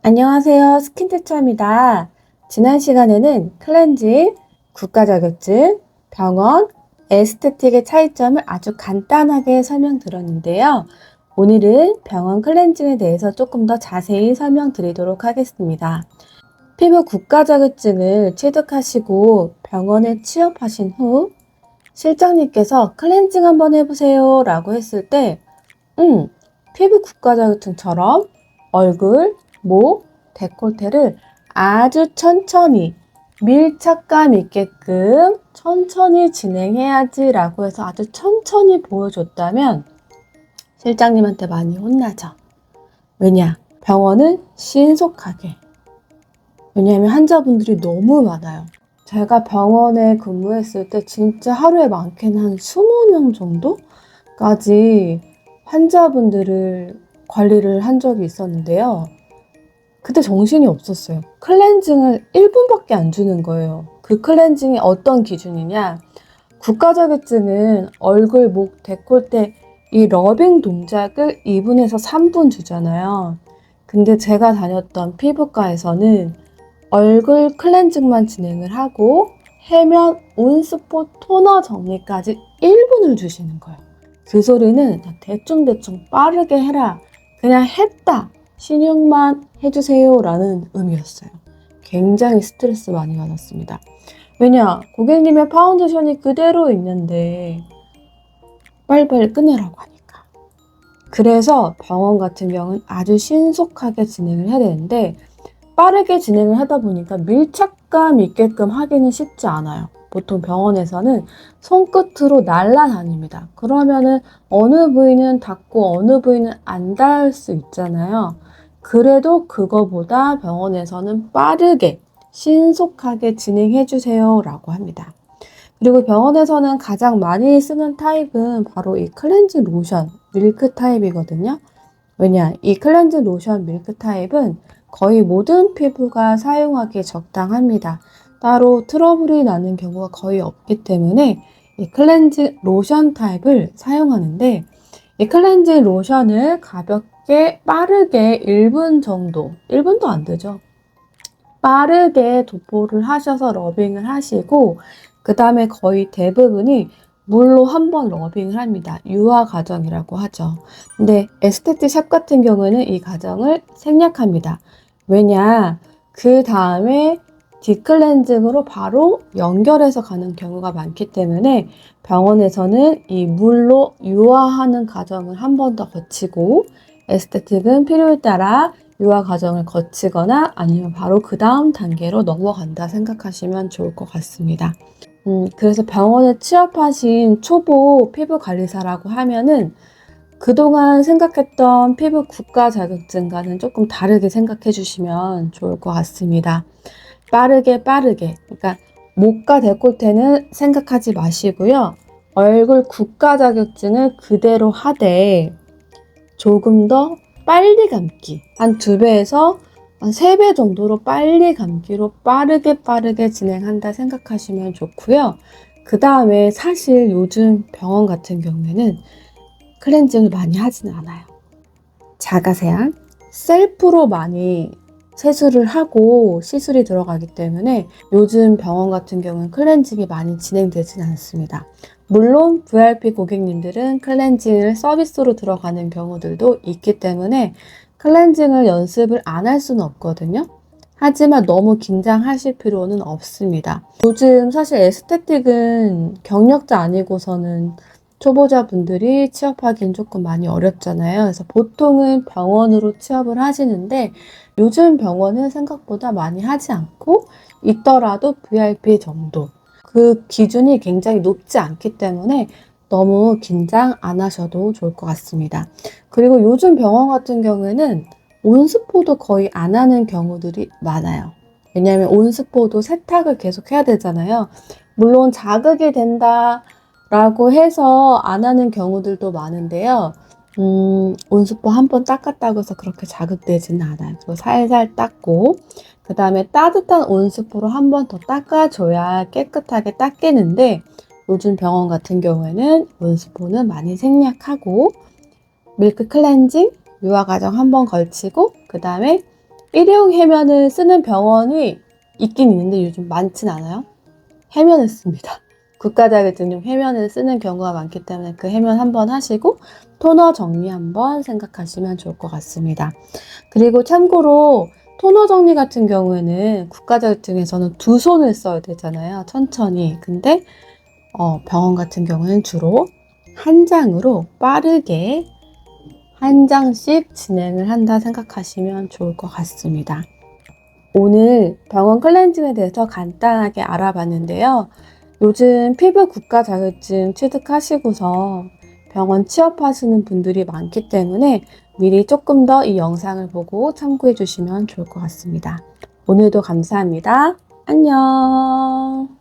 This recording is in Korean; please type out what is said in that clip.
안녕하세요. 스킨티처입니다. 지난 시간에는 클렌징, 국가 자격증, 병원, 에스테틱의 차이점을 아주 간단하게 설명드렸는데요. 오늘은 병원 클렌징에 대해서 조금 더 자세히 설명드리도록 하겠습니다. 피부 국가 자격증을 취득하시고 병원에 취업하신 후 실장님께서 클렌징 한번 해보세요 라고 했을 때 피부 국가 자격증처럼 얼굴, 목, 데콜테를 아주 천천히 밀착감 있게끔 천천히 진행해야지 라고 해서 아주 천천히 보여줬다면 실장님한테 많이 혼나죠. 왜냐? 병원은 신속하게. 왜냐하면 환자분들이 너무 많아요. 제가 병원에 근무했을 때 진짜 하루에 많게는 한 20명 정도까지 환자분들을 관리를 한 적이 있었는데요. 그때 정신이 없었어요. 클렌징을 1분밖에 안 주는 거예요. 그 클렌징이 어떤 기준이냐? 국가 자격증은 얼굴, 목, 데콜테 이 러빙 동작을 2분에서 3분 주잖아요. 근데 제가 다녔던 피부과에서는 얼굴 클렌징만 진행을 하고 해면, 온스포, 토너 정리까지 1분을 주시는 거예요. 그 소리는 대충대충 빠르게 해라. 그냥 했다. 신용만 해주세요 라는 의미였어요. 굉장히 스트레스 많이 받았습니다. 왜냐? 고객님의 파운데이션이 그대로 있는데 빨리빨리 끝내라고 하니까. 그래서 병원 같은 경우는 아주 신속하게 진행을 해야 되는데 빠르게 진행을 하다 보니까 밀착감 있게끔 하기는 쉽지 않아요. 보통 병원에서는 손끝으로 날아다닙니다. 그러면은 어느 부위는 닿고 어느 부위는 안 닿을 수 있잖아요. 그래도 그거보다 병원에서는 빠르게 신속하게 진행해 주세요 라고 합니다. 그리고 병원에서는 가장 많이 쓰는 타입은 바로 이 클렌징 로션 밀크 타입이거든요. 왜냐? 이 클렌징 로션 밀크 타입은 거의 모든 피부가 사용하기에 적당합니다. 따로 트러블이 나는 경우가 거의 없기 때문에 이 클렌징 로션 타입을 사용하는데 이 클렌징 로션을 가볍게 빠르게 1분 정도, 1분도 안 되죠. 빠르게 도포를 하셔서 러빙을 하시고 그 다음에 거의 대부분이 물로 한번 러빙을 합니다. 유화 과정이라고 하죠. 근데 에스테틱 샵 같은 경우는 이 과정을 생략합니다. 왜냐? 그 다음에 딥클렌징으로 바로 연결해서 가는 경우가 많기 때문에 병원에서는 이 물로 유화하는 과정을 한 번 더 거치고 에스테틱은 필요에 따라 유화 과정을 거치거나 아니면 바로 그 다음 단계로 넘어간다 생각하시면 좋을 것 같습니다. 그래서 병원에 취업하신 초보 피부관리사라고 하면은 그동안 생각했던 피부 국가 자격증과는 조금 다르게 생각해 주시면 좋을 것 같습니다. 빠르게. 그러니까 목과 데콜테는 생각하지 마시고요. 얼굴 국가 자격증을 그대로 하되 조금 더 빨리 감기. 한 2배에서 한 3배 정도로 빨리 감기로 빠르게 진행한다 생각하시면 좋고요. 그 다음에 사실 요즘 병원 같은 경우에는 클렌징을 많이 하지는 않아요. 자가세안, 셀프로 많이 세수를 하고 시술이 들어가기 때문에 요즘 병원 같은 경우는 클렌징이 많이 진행되지는 않습니다. 물론 VIP 고객님들은 클렌징을 서비스로 들어가는 경우들도 있기 때문에 클렌징을 연습을 안 할 수는 없거든요. 하지만 너무 긴장하실 필요는 없습니다. 요즘 사실 에스테틱은 경력자 아니고서는 초보자분들이 취업하기는 조금 많이 어렵잖아요. 그래서 보통은 병원으로 취업을 하시는데 요즘 병원은 생각보다 많이 하지 않고 있더라도 VIP 정도. 그 기준이 굉장히 높지 않기 때문에 너무 긴장 안 하셔도 좋을 것 같습니다. 그리고 요즘 병원 같은 경우에는 온스포도 거의 안 하는 경우들이 많아요. 왜냐하면 온스포도 세탁을 계속 해야 되잖아요. 물론 자극이 된다 라고 해서 안 하는 경우들도 많은데요. 온수포 한 번 닦았다고 해서 그렇게 자극되지는 않아요. 그리고 살살 닦고 그 다음에 따뜻한 온수포로 한 번 더 닦아줘야 깨끗하게 닦이는데 요즘 병원 같은 경우에는 온수포는 많이 생략하고 밀크 클렌징, 유화 과정 한 번 걸치고 그 다음에 일회용 해면을 쓰는 병원이 있긴 있는데 요즘 많진 않아요. 해면을 씁니다. 국가 자격증용 해면을 쓰는 경우가 많기 때문에 그 해면 한번 하시고 토너 정리 한번 생각하시면 좋을 것 같습니다. 그리고 참고로 토너 정리 같은 경우에는 국가 자격증에서는 두 손을 써야 되잖아요. 천천히. 근데 병원 같은 경우는 주로 한 장으로 빠르게 한 장씩 진행을 한다 생각하시면 좋을 것 같습니다. 오늘 병원 클렌징에 대해서 간단하게 알아봤는데요. 요즘 피부 국가 자격증 취득하시고서 병원 취업하시는 분들이 많기 때문에 미리 조금 더 이 영상을 보고 참고해 주시면 좋을 것 같습니다. 오늘도 감사합니다. 안녕.